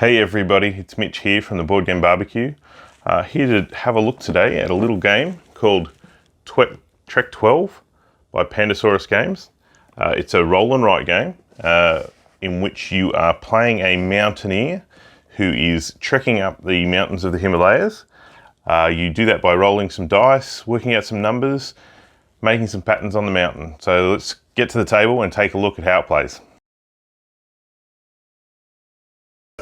Hey everybody, it's Mitch here from the Board Game Barbecue. Here to have a look today at a little game called Trek 12 by Pandasaurus Games. It's a roll and write game in which you are playing a mountaineer who is trekking up the mountains of the Himalayas. You do that by rolling some dice, working out some numbers, making some patterns on the mountain. So let's get to the table and take a look at how it plays.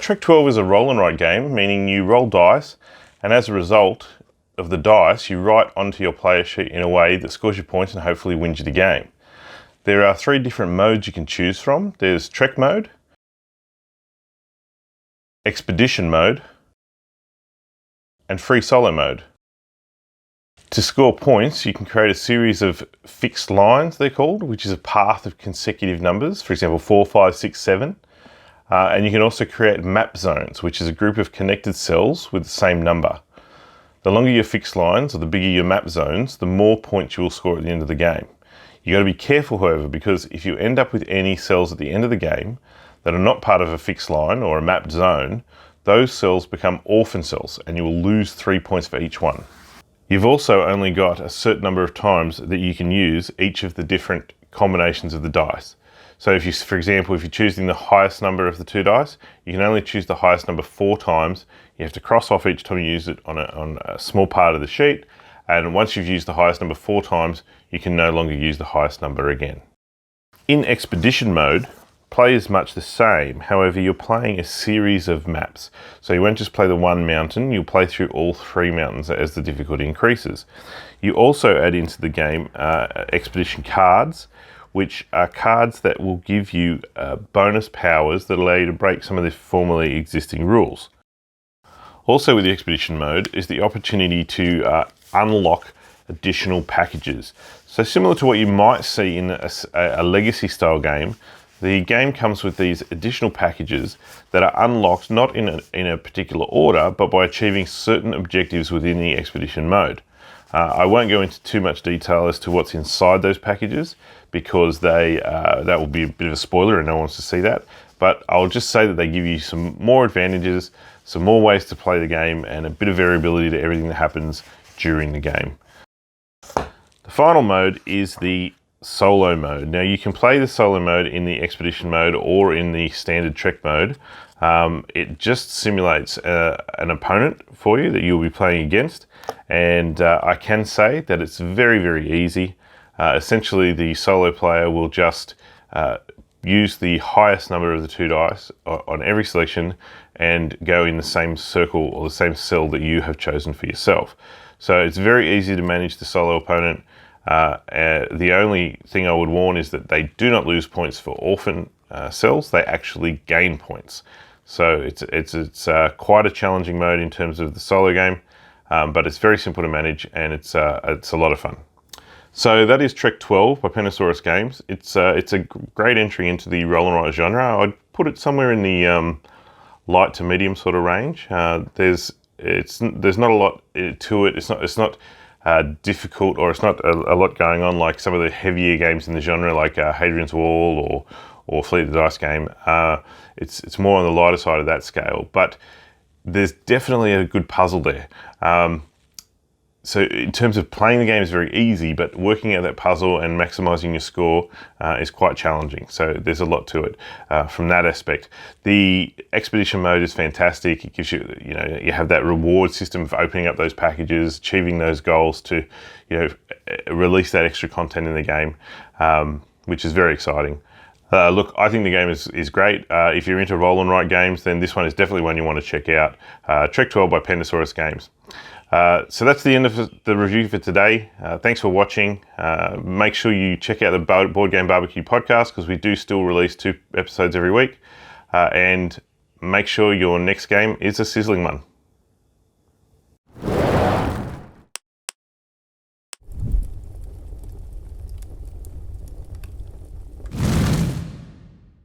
Trek 12 is a roll and write game, meaning you roll dice, and as a result of the dice, you write onto your player sheet in a way that scores you points and hopefully wins you the game. There are 3 different modes you can choose from. There's Trek mode, Expedition mode, and Free Solo mode. To score points, you can create a series of fixed lines, they're called, which is a path of consecutive numbers, for example 4, 5, 6, 7. And you can also create map zones, which is a group of connected cells with the same number. The longer your fixed lines, or the bigger your map zones, the more points you will score at the end of the game. You got to be careful, however, because if you end up with any cells at the end of the game that are not part of a fixed line or a mapped zone, those cells become orphan cells and you will lose 3 points for each one. You've also only got a certain number of times that you can use each of the different combinations of the dice. So if you, for example, if you're choosing the highest number of the 2 dice, you can only choose the highest number 4 times. You have to cross off each time you use it on a small part of the sheet. And once you've used the highest number 4 times, you can no longer use the highest number again. In Expedition mode, play is much the same. However, you're playing a series of maps. So you won't just play the one mountain, you'll play through all 3 mountains as the difficulty increases. You also add into the game Expedition cards, which are cards that will give you bonus powers that allow you to break some of the formerly existing rules. Also with the Expedition mode is the opportunity to unlock additional packages. So similar to what you might see in a legacy style game, the game comes with these additional packages that are unlocked not in a particular order, but by achieving certain objectives within the Expedition mode. I won't go into too much detail as to what's inside those packages because that will be a bit of a spoiler and no one wants to see that. But I'll just say that they give you some more advantages, some more ways to play the game, and a bit of variability to everything that happens during the game. The final mode is the solo mode. Now you can play the solo mode in the Expedition mode or in the standard Trek mode. It just simulates an opponent for you that you'll be playing against, and I can say that it's very, very easy. Essentially, the solo player will just use the highest number of the 2 dice on every selection and go in the same circle or the same cell that you have chosen for yourself. So it's very easy to manage the solo opponent. The only thing I would warn is that they do not lose points for orphan cells, they actually gain points. So it's quite a challenging mode in terms of the solo game, but it's very simple to manage and it's a lot of fun. So that is Trek 12 by Pandasaurus Games. It's a great entry into the roll and write genre. I'd put it somewhere in the light to medium sort of range. There's not a lot to it. It's not difficult, or it's not a lot going on like some of the heavier games in the genre, like Hadrian's Wall or Fleet the Dice game. It's more on the lighter side of that scale, but there's definitely a good puzzle there. So in terms of playing the game is very easy, but working out that puzzle and maximizing your score is quite challenging. So there's a lot to it from that aspect. The Expedition mode is fantastic. It gives you, you have that reward system for opening up those packages, achieving those goals to, release that extra content in the game, which is very exciting. Look, I think the game is great. If you're into roll and write games, then this one is definitely one you want to check out. Trek 12 by Pandasaurus Games. So that's the end of the review for today. Thanks for watching. Make sure you check out the Board Game Barbecue podcast because we do still release 2 episodes every week. And make sure your next game is a sizzling one.